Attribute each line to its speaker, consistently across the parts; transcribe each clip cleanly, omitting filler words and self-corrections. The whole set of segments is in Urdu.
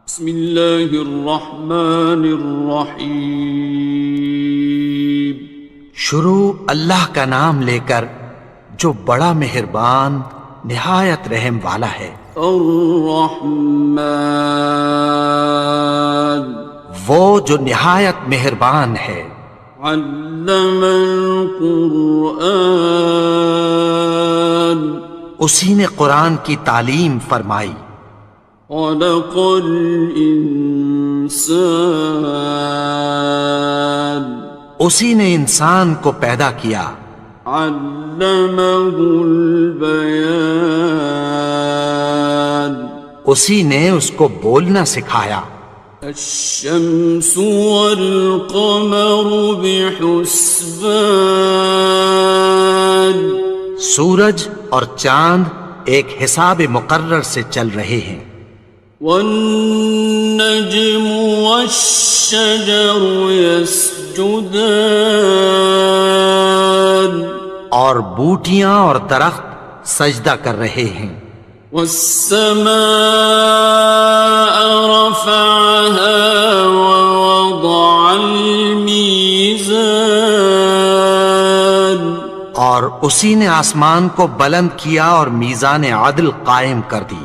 Speaker 1: بسم اللہ الرحمن الرحیم۔
Speaker 2: شروع اللہ کا نام لے کر جو بڑا مہربان نہایت رحم والا ہے۔
Speaker 1: الرحمن،
Speaker 2: وہ جو نہایت مہربان ہے۔
Speaker 1: علم القرآن،
Speaker 2: اسی نے قرآن کی تعلیم فرمائی۔
Speaker 1: خلق الانسان،
Speaker 2: اسی نے انسان کو پیدا کیا۔
Speaker 1: علمہ البیان،
Speaker 2: اسی نے اس کو بولنا سکھایا۔
Speaker 1: الشمس والقمر بحسبان،
Speaker 2: سورج اور چاند ایک حساب مقرر سے چل رہے ہیں۔
Speaker 1: والنجم والشجر يسجدان،
Speaker 2: اور بوٹیاں اور درخت سجدہ کر رہے ہیں۔
Speaker 1: والسماء رفعها ووضع الميزان،
Speaker 2: اور اسی نے آسمان کو بلند کیا اور میزان عدل قائم کر دی۔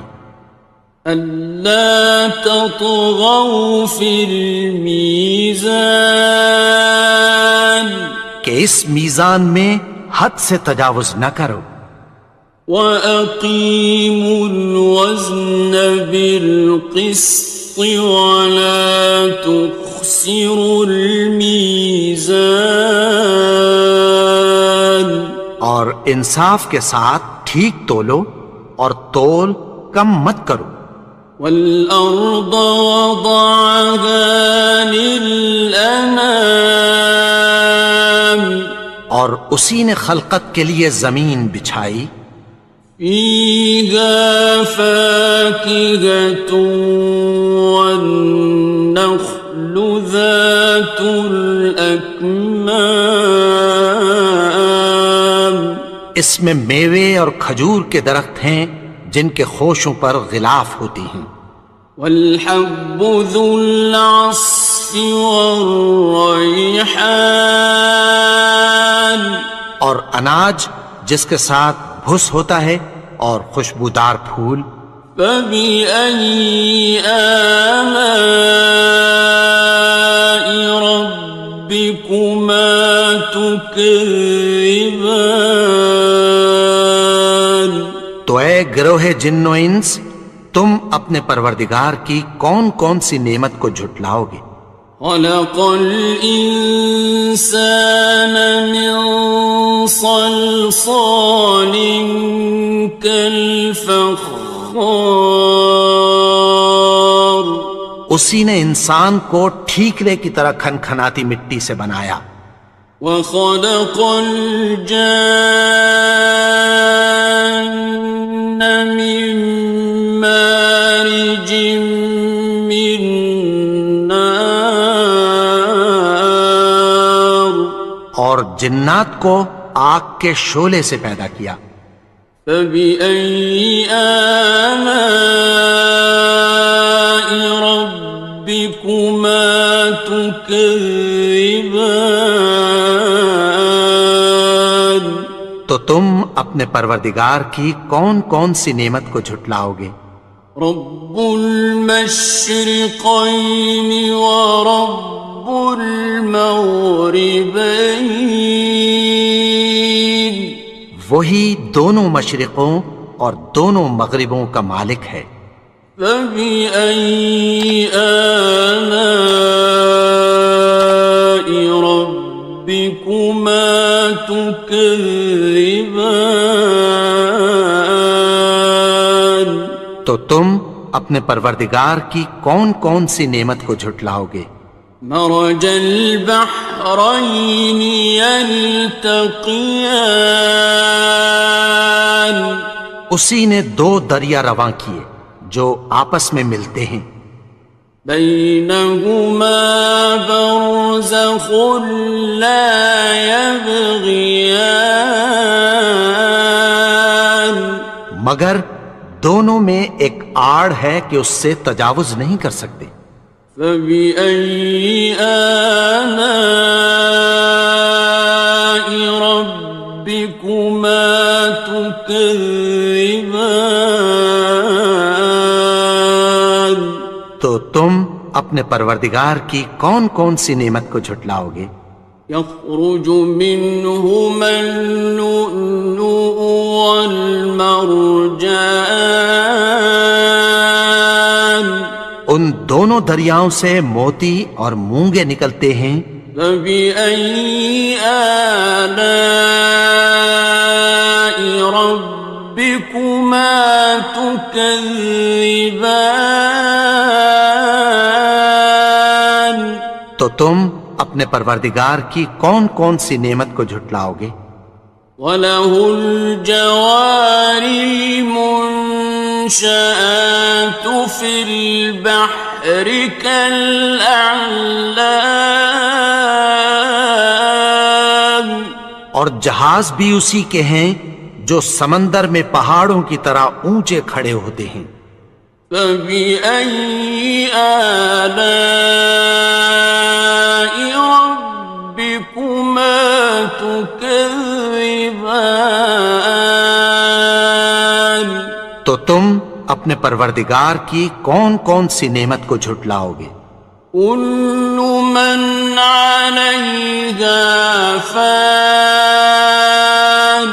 Speaker 1: ألا تطغوا في الميزان،
Speaker 2: کہ اس میزان میں حد سے تجاوز نہ کرو۔
Speaker 1: وَأَقِيمُوا الْوَزْنَ بِالْقِسْطِ وَلَا تُخْسِرُوا الْمِيزَانَ،
Speaker 2: اور انصاف کے ساتھ ٹھیک تولو اور تول کم مت کرو۔
Speaker 1: وَالْأَرْضَ وَضَعَهَا لِلْأَنَامِ،
Speaker 2: اور اسی نے خلقت کے لیے زمین بچھائی۔
Speaker 1: فِيهَا فَاكِهَةٌ وَالنَّخْلُ ذَاتُ الْأَكْمَامِ،
Speaker 2: اس میں میوے اور کھجور کے درخت ہیں جن کے خوشوں پر غلاف ہوتی ہیں۔
Speaker 1: وَالْحَبُّ ذُو الْعَصْفِ وَالرَّيْحَانِ،
Speaker 2: اور اناج جس کے ساتھ بھس ہوتا ہے اور خوشبودار پھول۔
Speaker 1: فَبِأَيِّ آلَاءِ رَبِّكُمَا تُكَذِّبَانِ،
Speaker 2: تو اے گروہ جن و انس، تم اپنے پروردگار کی کون کون سی نعمت کو جھٹلاؤ گے؟
Speaker 1: خَلَقَ الْإِنسَانَ مِنْ صَلْصَالٍ كَالْفَخَّارِ،
Speaker 2: اسی نے انسان کو ٹھیکرے کی طرح کھنکھناتی مٹی سے بنایا۔
Speaker 1: وَخَلَقَ الْجَانَّ مِن مَّارِجٍ مِّن نَّارٍ،
Speaker 2: اور جنات کو آگ کے شعلے سے پیدا کیا۔
Speaker 1: فَبِأَيِّ آلَاءِ رَبِّكُمَا تُكَذِّبَانِ،
Speaker 2: تو تم اپنے پروردگار کی کون کون سی نعمت کو جھٹلاؤ گے؟
Speaker 1: رب المشرقین ورب المغربین،
Speaker 2: وہی دونوں مشرقوں اور دونوں مغربوں کا مالک ہے۔
Speaker 1: فَبِأَيِّ آلَاءِ رَبِّكُمَا تُكَذِّبَانِ،
Speaker 2: تو تم اپنے پروردگار کی کون کون سی نعمت کو جھٹلاؤ گے؟
Speaker 1: مرج البحرین یلتقیان،
Speaker 2: اسی نے دو دریا رواں کیے جو آپس میں ملتے ہیں۔
Speaker 1: بینہما برزخ لا یبغیان،
Speaker 2: مگر دونوں میں ایک آڑ ہے کہ اس سے تجاوز نہیں کر سکتے۔
Speaker 1: فبأي آلاء ربكما تكذبان؟
Speaker 2: تو تم اپنے پروردگار کی کون کون سی نعمت کو جھٹلاؤ گے؟
Speaker 1: يخرج منهما اللؤلؤ والمرجان
Speaker 2: ان دونوں دریاؤں سے موتی اور مونگے نکلتے ہیں۔
Speaker 1: فبأي آلاء ربكما تكذبان؟
Speaker 2: تو تم اپنے پروردگار کی کون کون سی نعمت کو جھٹلاؤ گے؟
Speaker 1: وَلَهُ الْجَوَارِ الْمُنشَآتُ فِي الْبَحْرِ كَالْأَعْلَامِ،
Speaker 2: اور جہاز بھی اسی کے ہیں جو سمندر میں پہاڑوں کی طرح اونچے کھڑے ہوتے ہیں۔
Speaker 1: فَبِأَيِّ آلَاءِ رَبِّكُمَا تُكَذِّبَانِ؟
Speaker 2: تو تم اپنے پروردگار کی کون کون سی نعمت کو جھٹلاؤ گے؟
Speaker 1: كُلُّ مَنْ عَلَيْهَا فَانٍ،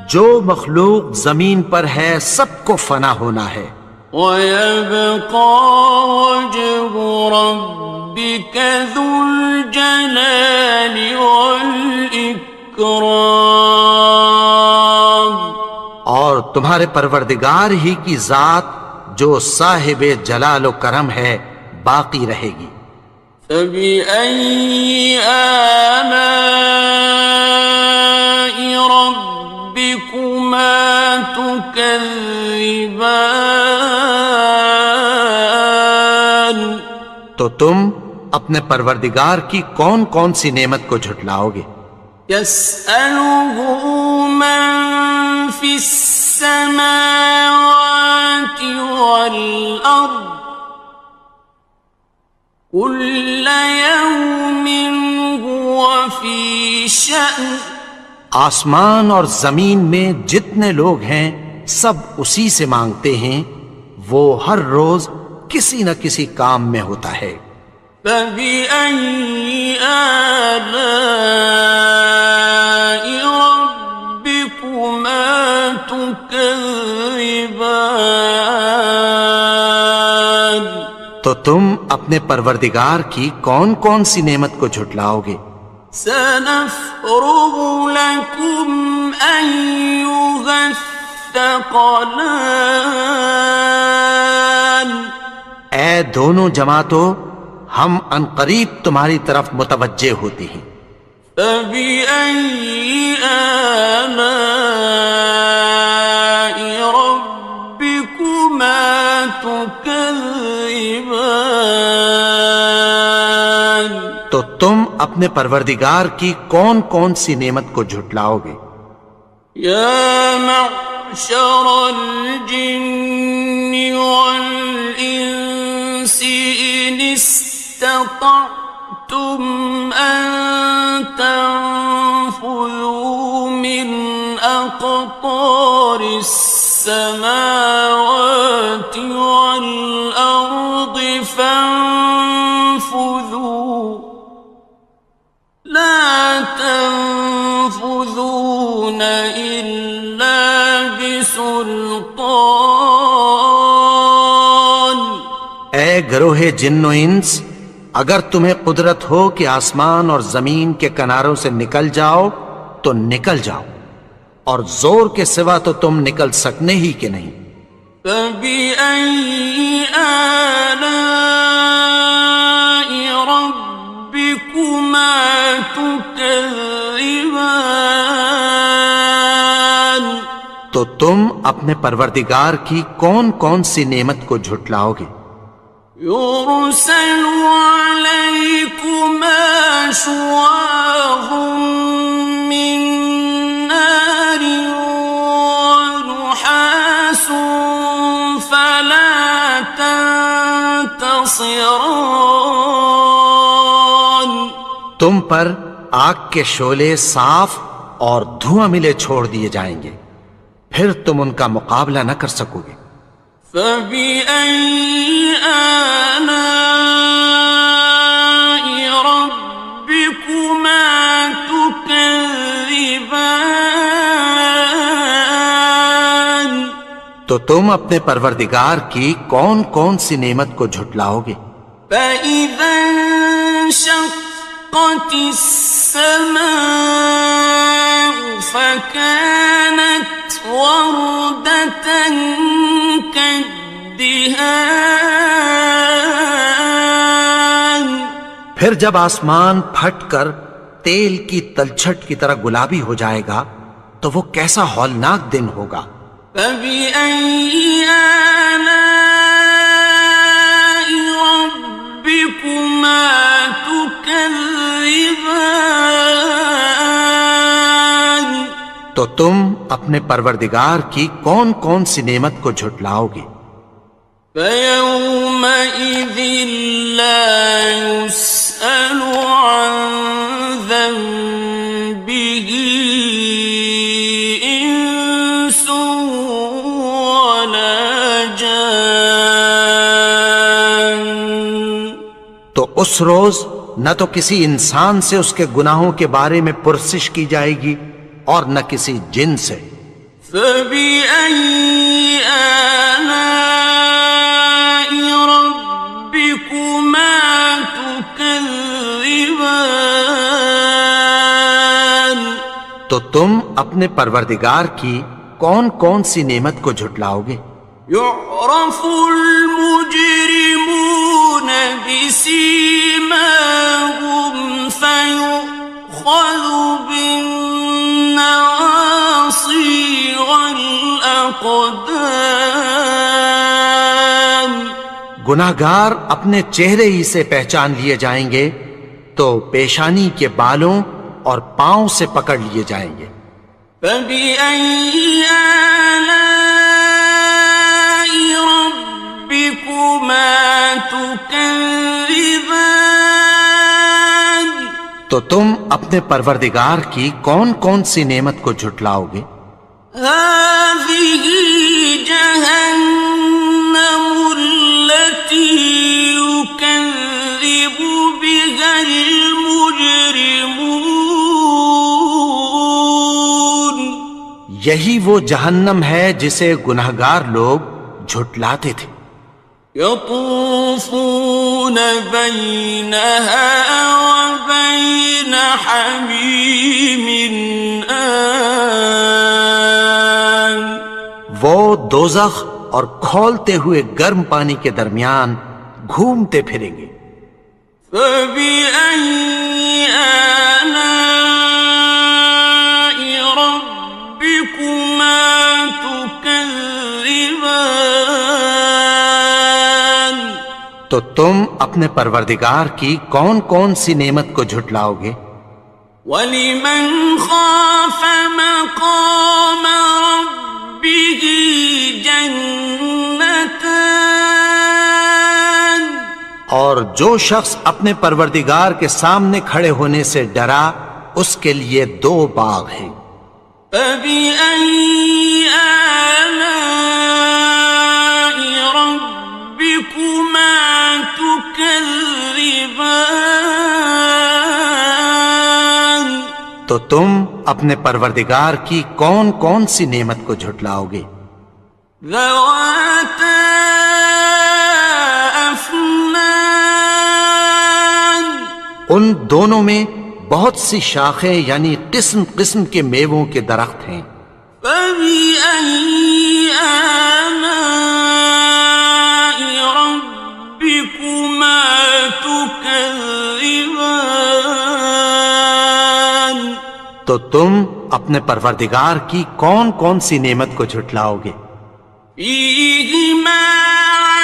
Speaker 2: جو مخلوق زمین پر ہے سب کو فنا ہونا ہے۔
Speaker 1: وَيَبْقَى وَجْهُ رَبِّكَ ذُو الْجَلَالِ وَالْإِكْرَامِ،
Speaker 2: اور تمہارے پروردگار ہی کی ذات جو صاحب جلال و کرم ہے باقی رہے گی۔
Speaker 1: فَبِأَيِّ آلَاءِ رَبِّكُمَا تُكَذِّبَانِ؟
Speaker 2: تو تم اپنے پروردگار کی کون کون سی نعمت کو جھٹلاؤ گے؟
Speaker 1: يَسْأَلُهُ مَن فِي السَّمَاوَاتِ وَالْأَرْضِ كُلَّ يَوْمٍ هُوَ فِي شَأْنٍ،
Speaker 2: آسمان اور زمین میں جتنے لوگ ہیں سب اسی سے مانگتے ہیں، وہ ہر روز کسی نہ کسی کام میں ہوتا ہے۔
Speaker 1: فَبِأَيِّ آلَاءِ رَبِّكُمَا تُكَذِّبَانِ؟
Speaker 2: تو تم اپنے پروردگار کی کون کون سی نعمت کو جھٹلاؤ گے؟
Speaker 1: سَنَفْرُغُ لَكُمْ أَيُّهَ الثَّقَلَانِ؟
Speaker 2: اے دونوں جماعتوں، ہم عنقریب تمہاری طرف متوجہ ہوتے ہیں۔
Speaker 1: فَبِأَيِّ آلَاءِ رَبِّكُمَا تُكَذِّبَانِ؟
Speaker 2: تو تم اپنے پروردگار کی کون کون سی نعمت کو جھٹلاؤ گے؟
Speaker 1: يَا مَعْشَرَ الْجِنِّ وَالْإِنسِ إِنِ اسْتَطَعْتُمْ أَن تَنفُذُوا مِنْ أَقْطَارِ السَّمَاوَاتِ وَالْأَرْضِ فَانفُذُوا لَا تَنفُذُونَ إِلَّا بِسُلْطَانٍ۔
Speaker 2: اے گروہ جن و انس، اگر تمہیں قدرت ہو کہ آسمان اور زمین کے کناروں سے نکل جاؤ تو نکل جاؤ، اور زور کے سوا تو تم نکل سکنے ہی کہ نہیں۔
Speaker 1: فَبِأَيِّ آلَاءِ رَبِّكُمَا تُكَذِّبَانِ؟
Speaker 2: تو تم اپنے پروردگار کی کون کون سی نعمت کو جھٹلاؤ گے؟
Speaker 1: يُرْسَلُ عَلَيْكُمَا شُوَاظٌ مِّن نَّارٍ وَنُحَاسٌ تنتصران.
Speaker 2: تم پر آگ کے شعلے صاف اور دھواں ملے چھوڑ دیے جائیں گے، پھر تم ان کا مقابلہ نہ کر سکو گے۔
Speaker 1: فَبِأَيِّ آلَاءِ رَبِّكُمَا تُكَذِّبَانِ.
Speaker 2: تو تم اپنے پروردگار کی کون کون سی نعمت کو جھٹلاؤ گے؟
Speaker 1: فَإِذَا انشَقَّتِ السَّمَاءُ فَكَانَتْ وَرْدَةً كَالدِّهَانِ.
Speaker 2: پھر جب آسمان پھٹ کر تیل کی تلچھٹ کی طرح گلابی ہو جائے گا تو وہ کیسا ہولناک دن ہوگا۔
Speaker 1: فَبِأَيِّ آلَاءِ رَبِّكُمَا تُكَذِّبَانِ.
Speaker 2: تو تم اپنے پروردگار کی کون کون سی نعمت کو جھٹلاؤ گے؟
Speaker 1: فَيَوْمَئِذٍ لَا يُسْأَلُ عَنْ ذَنبِهِ إِنسٌ وَلَا جَانٌ.
Speaker 2: تو اس روز نہ تو کسی انسان سے اس کے گناہوں کے بارے میں پرسش کی جائے گی اور نہ کسی جن سے۔
Speaker 1: فَبِأَيِّ آلَاءِ رَبِّكُمَا تُكَذِّبَانِ.
Speaker 2: تو تم اپنے پروردگار کی کون کون سی نعمت کو جھٹلاؤ گے؟
Speaker 1: يُعْرَفُ الْمُجْرِمُونَ بِسِيمَاهُمْ فَيُؤْخَذُ بِالنَّوَاصِي وَالْأَقْدَامِ.
Speaker 2: گناہگار اپنے چہرے ہی سے پہچان لیے جائیں گے تو پیشانی کے بالوں اور پاؤں سے پکڑ لیے جائیں گے۔
Speaker 1: فَبِأَيِّ آلَاءِ رَبِّكُمَا تُكَذِّبَانِ.
Speaker 2: تو تم اپنے پروردگار کی کون کون سی نعمت کو جھٹلاؤ گے؟
Speaker 1: هَٰذِهِ جَهَنَّمُ الَّتِي يُكَذِّبُ بِهَا الْمُجْرِمُونَ.
Speaker 2: یہی وہ جہنم ہے جسے گناہگار لوگ جھٹلاتے تھے۔
Speaker 1: يَطُوفُونَ بَيْنَهَا وَبَيْنَ حَمِيمٍ آنٍ.
Speaker 2: وہ دوزخ اور کھولتے ہوئے گرم پانی کے درمیان گھومتے پھریں گے۔
Speaker 1: فَبِأَيِّ آلَاءِ رَبِّكُمَا تُكَذِّبَانِ.
Speaker 2: تو تم اپنے پروردگار کی کون کون سی نعمت کو جھٹلاؤ گے؟
Speaker 1: وَلِمَنْ خَافَ مَقَامَ رَبِّهِ جَنَّتَانِ.
Speaker 2: اور جو شخص اپنے پروردگار کے سامنے کھڑے ہونے سے ڈرا اس کے لیے 2 باغ ہیں۔
Speaker 1: فَبِأَيِّ آلَاءِ رَبِّكُمَا تُكَذِّبَانِ.
Speaker 2: تو تم اپنے پروردگار کی کون کون سی نعمت کو جھٹلاؤ گے؟
Speaker 1: ذَوَاتَا أَفْنَانٍ.
Speaker 2: ان دونوں میں بہت سی شاخیں یعنی قسم قسم کے میووں کے درخت ہیں۔
Speaker 1: فَبِأَيِّ آلَاءِ رَبِّكُمَا تُكَذِّبَانِ.
Speaker 2: تو تم اپنے پروردگار کی کون کون سی نعمت کو جھٹلاؤ گے؟
Speaker 1: فِيهِمَا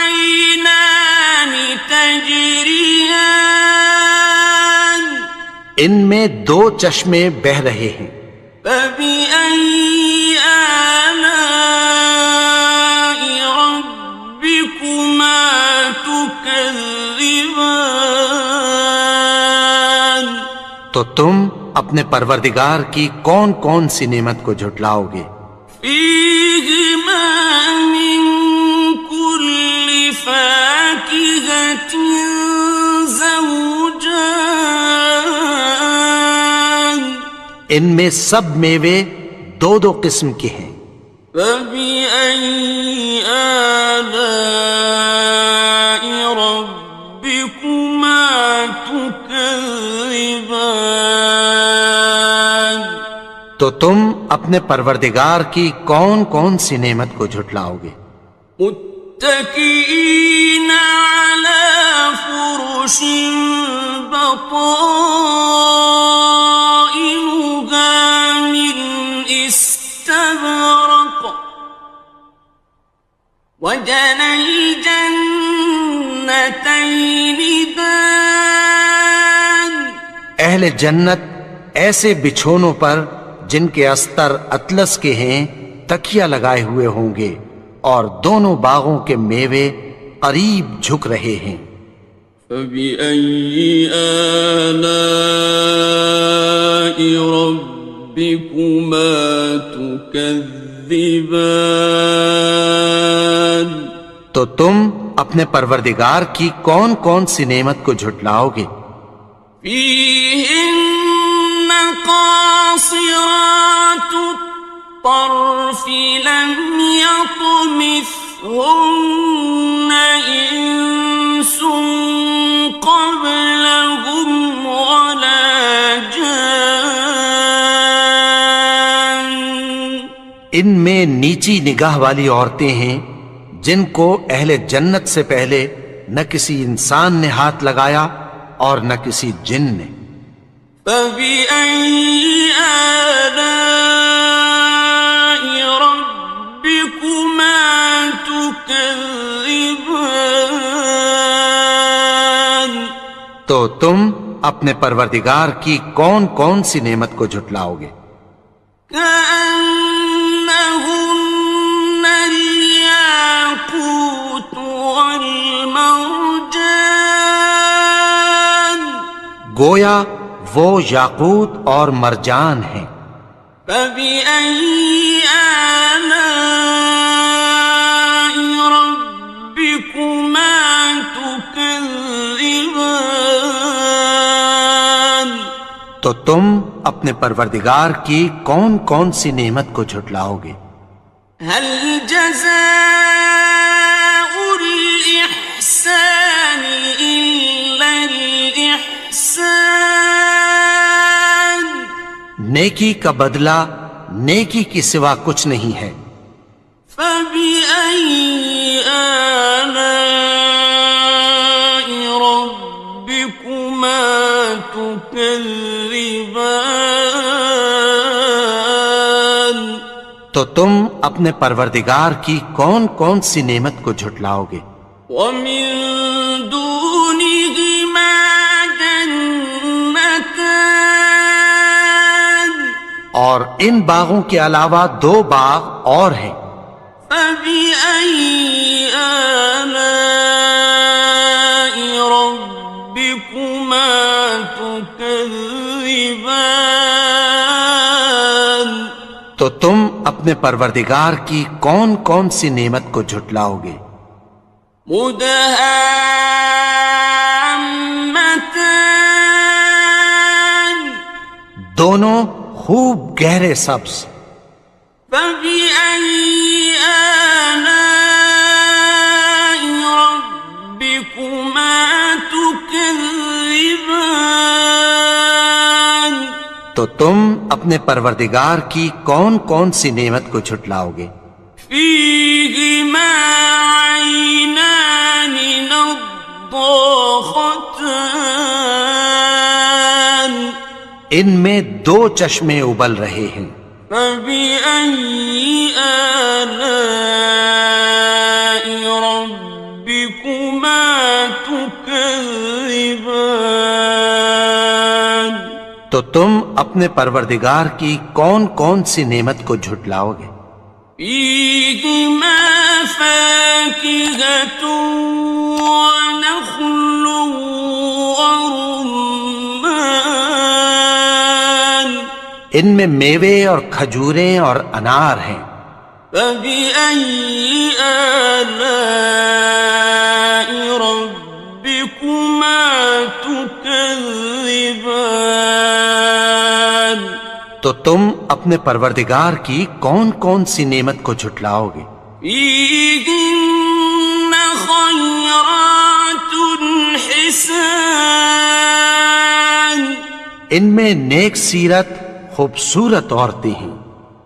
Speaker 1: عَيْنَانِ تَجْرِيَانِ.
Speaker 2: ان میں 2 چشمے بہہ رہے ہیں۔
Speaker 1: فَبِأَيِّ آلَاءِ رَبِّكُمَا تُكَذِّبَانِ.
Speaker 2: تو تم اپنے پروردگار کی کون کون سی نعمت کو جھٹلاؤ گے؟
Speaker 1: فیہما من کل فاکہۃ زوجان،
Speaker 2: ان میں سب میوے دو دو قسم کے ہیں۔
Speaker 1: فبأي آلاء ربكما تكذبان،
Speaker 2: تو تم اپنے پروردگار کی کون کون سی نعمت کو جھٹلاؤ گے؟
Speaker 1: متكئين على فرش بطائنها من استبرق، وجنى الجنتين دان،
Speaker 2: اہل جنت ایسے بچھونوں پر جن کے استر اطلس کے ہیں تکیہ لگائے ہوئے ہوں گے، اور دونوں باغوں کے میوے قریب جھک رہے ہیں۔
Speaker 1: فبأي آلاء ربكما تكذبان،
Speaker 2: تو تم اپنے پروردگار کی کون کون سی نعمت کو جھٹلاؤ گے؟
Speaker 1: فيهن قاصرات الطرف لم يطمثهن إنس قبلهم ولا جان،
Speaker 2: ان میں نیچی نگاہ والی عورتیں ہیں جن کو اہل جنت سے پہلے نہ کسی انسان نے ہاتھ لگایا اور نہ کسی جن نے۔
Speaker 1: فبأي آلاء ربكما تكذبان،
Speaker 2: تو تم اپنے پروردگار کی کون کون سی نعمت کو جھٹلاؤ گے؟
Speaker 1: كأنهن الياقوت والمرجان،
Speaker 2: گویا وہ یاقوت اور مرجان ہیں۔
Speaker 1: فبأي آلاء ربكما تكذبان،
Speaker 2: تو تم اپنے پروردگار کی کون کون سی نعمت کو جھٹلاؤ گے؟
Speaker 1: هل جزاء الإحسان إلا الإحسان،
Speaker 2: نیکی کا بدلہ نیکی کی سوا کچھ نہیں ہے۔
Speaker 1: فبأي آلاء ربكما تكذبان،
Speaker 2: تو تم اپنے پروردگار کی کون کون سی نعمت کو جھٹلاؤ گے؟
Speaker 1: ومن دونهما جنتان،
Speaker 2: اور ان باغوں کے علاوہ دو باغ اور ہیں۔
Speaker 1: فبأي آلاء ربكما تكذبان،
Speaker 2: تو تم اپنے پروردگار کی کون کون سی نعمت کو جھٹلاؤ گے؟
Speaker 1: مدهامتان،
Speaker 2: دونوں خوب گہرے سبز۔
Speaker 1: فبأي آلاء ربكما تكذبان،
Speaker 2: تو تم اپنے پروردگار کی کون کون سی نعمت کو جھٹلاؤ گے؟
Speaker 1: فيهما عينان نضاختان،
Speaker 2: ان میں دو چشمے ابل رہے ہیں۔
Speaker 1: فبأي آلاء ربكما تكذبان،
Speaker 2: تو تم اپنے پروردگار کی کون کون سی نعمت کو جھٹلاؤ گے؟
Speaker 1: فيهما فاكهة ونخل ورمان،
Speaker 2: ان میں میوے اور کھجوریں اور انار ہیں۔
Speaker 1: فبأي آلاء ربكما تكذبان؟
Speaker 2: تو تم اپنے پروردگار کی کون کون سی نعمت کو جھٹلاؤ گے؟
Speaker 1: فيهن خيرات حسان،
Speaker 2: ان میں نیک سیرت خوبصورت عورتیں ہیں۔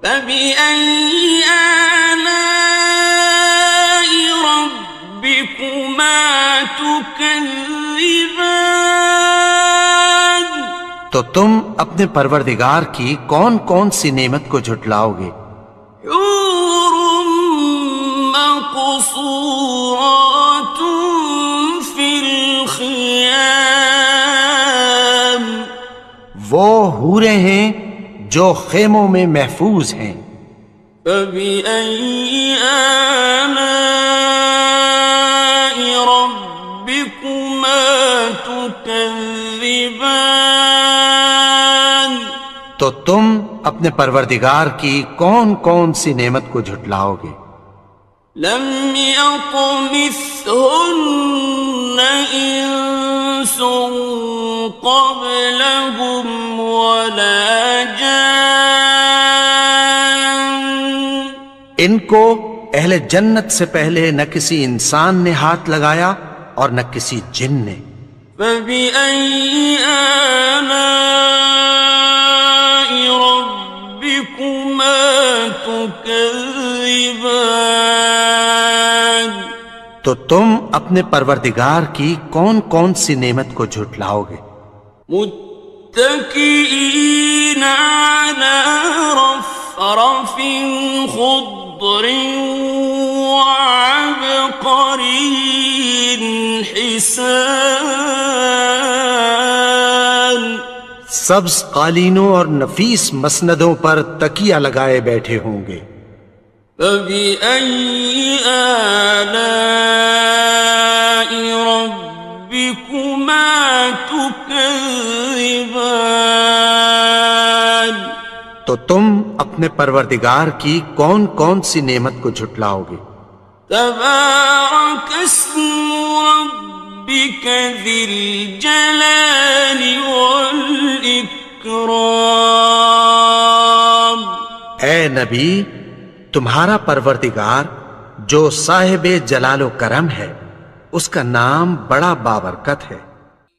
Speaker 1: فبأي آلاء ربكما تكذبان؟
Speaker 2: تو تم اپنے پروردگار کی کون کون سی نعمت کو جھٹلاؤ گے؟
Speaker 1: حور مقصورات في الخيام،
Speaker 2: وہ حوریں ہیں جو خیموں میں محفوظ ہیں۔
Speaker 1: فبأي آلاء ربكما تكذبان؟
Speaker 2: تو تم اپنے پروردگار کی کون کون سی نعمت کو جھٹلاؤ گے؟
Speaker 1: لم يطمثهن إنس قبلهم ولا جان،
Speaker 2: ان کو اہل جنت سے پہلے نہ کسی انسان نے ہاتھ لگایا اور نہ کسی جن نے۔
Speaker 1: فبأي آلاء ربكما تكذبان؟
Speaker 2: تو تم اپنے پروردگار کی کون کون سی نعمت کو جھٹلاؤ گے؟
Speaker 1: متكئين على رفرف خضر وعبقري حسان،
Speaker 2: سبز قالینوں اور نفیس مسندوں پر تکیہ لگائے بیٹھے ہوں گے۔
Speaker 1: فبأي آلاء ربكما تكذبان؟
Speaker 2: تو تم اپنے پروردگار کی کون کون سی نعمت کو جھٹلاؤ گے؟
Speaker 1: تبارك اسم ربك ذي الجلال والإكرام۔
Speaker 2: اے نبی، تمہارا پروردگار جو صاحب جلال و کرم ہے، اس کا نام بڑا بابرکت ہے۔